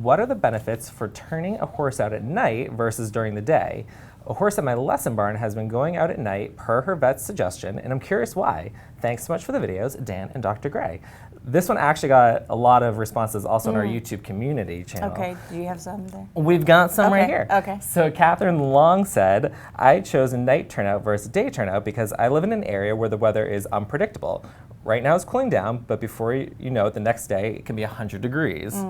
what are the benefits for turning a horse out at night versus during the day? A horse at my lesson barn has been going out at night per her vet's suggestion, and I'm curious why. Thanks so much for the videos, Dan and Dr. Gray. This one actually got a lot of responses also on our YouTube community channel. Okay, do you have some there? We've got some right here. Okay. So Catherine Long said, I chose a night turnout versus day turnout because I live in an area where the weather is unpredictable. Right now it's cooling down, but before you know it, the next day it can be 100 degrees.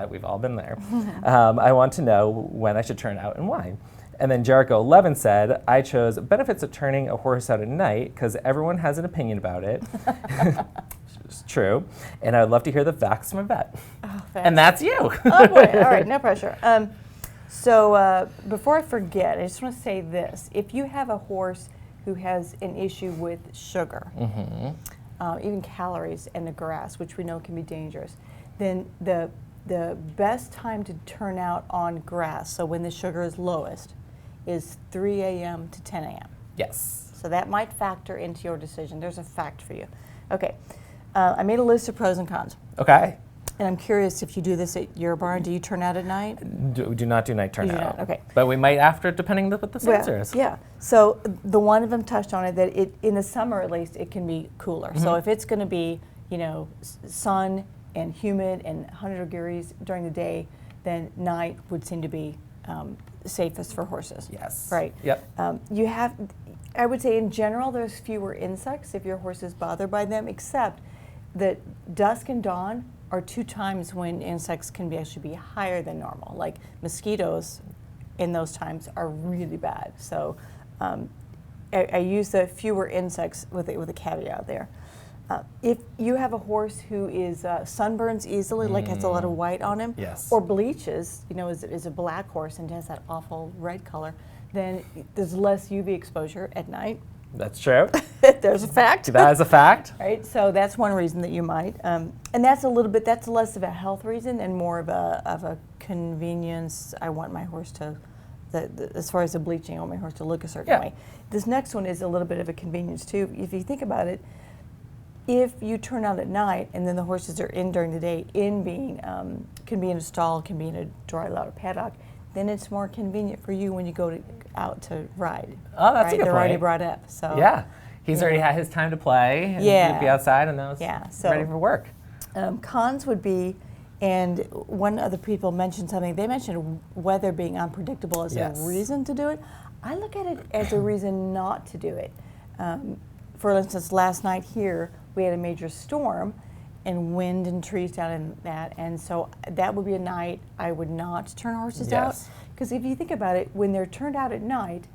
We've all been there. I want to know when I should turn out and why. And then Jericho 11 said, I chose benefits of turning a horse out at night because everyone has an opinion about it. It's true. And I'd love to hear the facts from a vet. Oh, and that's you. Oh boy, all right, no pressure. So before I forget, I just want to say this. If you have a horse who has an issue with sugar, even calories and the grass, which we know can be dangerous, then the best time to turn out on grass, so when the sugar is lowest, is 3 a.m. to 10 a.m. Yes. So that might factor into your decision. There's a fact for you. Okay, I made a list of pros and cons. Okay. And I'm curious if you do this at your barn, do you turn out at night? We do not do night turnout. You do not, okay. But we might after, depending on what the sensor is. Yeah, so the one of them touched on it, that in the summer at least, it can be cooler. So if it's gonna be, sun and humid and 100 degrees during the day, then night would seem to be safest for horses. Yes. Right. Yep. I would say in general, there's fewer insects if your horse is bothered by them, except that dusk and dawn are 2 times when insects can actually be higher than normal. Like mosquitoes in those times are really bad. So I use the fewer insects with a caveat there. If you have a horse who is sunburns easily, like has a lot of white on him, yes, or bleaches, is a black horse and has that awful red color, then there's less UV exposure at night. That's true. There's a fact. That is a fact. Right, so that's one reason that you might, and that's less of a health reason and more of a convenience. I want my horse to, as far as the bleaching, I want my horse to look a certain way. This next one is a little bit of a convenience too. If you think about it, if you turn out at night and then the horses are in during the day, can be in a stall, can be in a dry lot or paddock, then it's more convenient for you when you go out to ride. Oh, that's a good They're point. already brought up. So yeah, he's already had his time to play and he'd be outside and now he's ready for work. Cons would be, and one other people mentioned something, they mentioned weather being unpredictable as a reason to do it. I look at it as a reason not to do it. For instance, last night here, we had a major storm and wind and trees down in that, and so that would be a night I would not turn horses out. Because if you think about it, when they're turned out at night,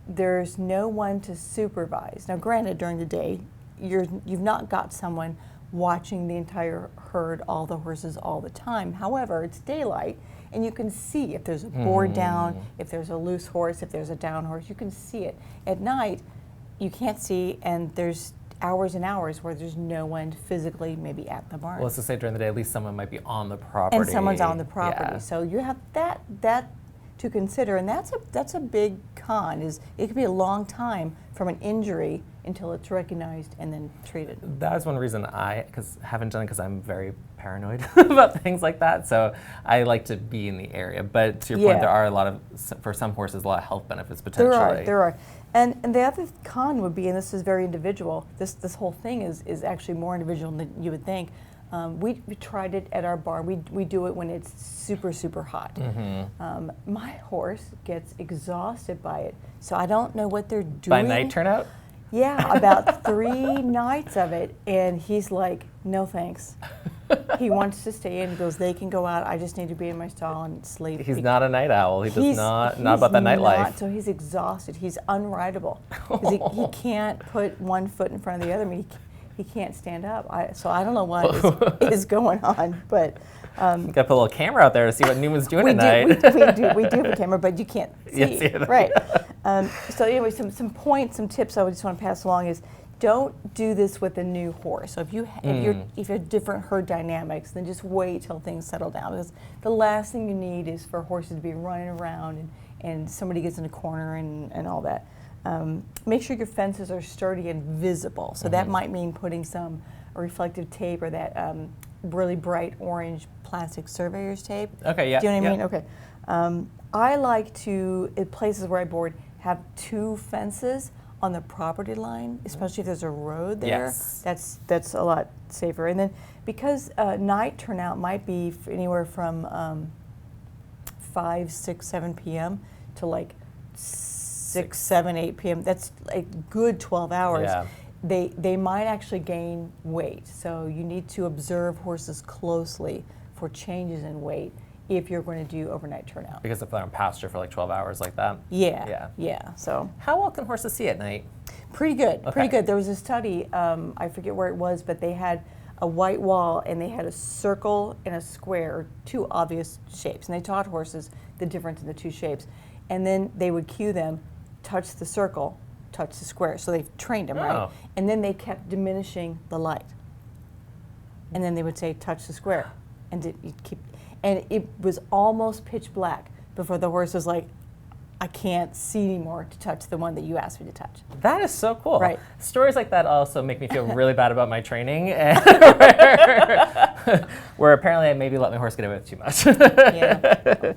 there's no one to supervise. Now granted, during the day, you've not got someone watching the entire herd, all the horses all the time. However, it's daylight, and you can see if there's a board down, if there's a loose horse, if there's a down horse, you can see it. At night, you can't see, and there's hours and hours where there's no one physically maybe at the barn. Well, let's just say during the day, at least someone might be on the property. And someone's on the property. So you have that to consider, and that's a big con, is it could be a long time from an injury until it's recognized and then treated. That is one reason I haven't done it, because I'm very paranoid about things like that. So I like to be in the area. But to your point, there are a lot of, for some horses, a lot of health benefits potentially. There are. And the other con would be, and this is very individual, this whole thing is actually more individual than you would think. We tried it at our barn. We do it when it's super, super hot. My horse gets exhausted by it, so I don't know what they're doing. By night turnout? Yeah, about 3 nights of it, and he's like, no thanks. He wants to stay in. He goes, they can go out. I just need to be in my stall and sleep. He's not a night owl. He's not about that nightlife. So he's exhausted. He's unrideable. He can't put one foot in front of the other. I mean, he can't stand up. So I don't know what is going on, but you got to put a little camera out there to see what Newman's doing at night. We do have a camera, but you can't see. Right. So anyway, some tips I would just want to pass along is, don't do this with a new horse. So if you have different herd dynamics, then just wait till things settle down, because the last thing you need is for horses to be running around and somebody gets in a corner and all that. Make sure your fences are sturdy and visible. So that might mean putting some reflective tape or that really bright orange plastic surveyor's tape. Okay, yeah. Do you know what I mean? yeah. Okay. I like to, in places where I board, have 2 fences on the property line, especially if there's a road there. Yes. That's a lot safer. And then because night turnout might be anywhere from 5, 6, 7 p.m. to like 6, 7, 8 p.m. That's a good 12 hours. Yeah. They might actually gain weight. So you need to observe horses closely for changes in weight if you're going to do overnight turnout. Because if they're on pasture for like 12 hours like that. Yeah. So how well can horses see at night? pretty good, Okay. pretty good. There was a study, I forget where it was, but they had a white wall and they had a circle and a square, 2 obvious shapes. And they taught horses the difference in the 2 shapes. And then they would cue them, touch the circle, touch the square. So they trained them, right? And then they kept diminishing the light. And then they would say, touch the square. And it was almost pitch black before the horse was like, I can't see anymore to touch the one that you asked me to touch. That is so cool. Right. Stories like that also make me feel really bad about my training, where apparently I maybe let my horse get away with too much. Yeah.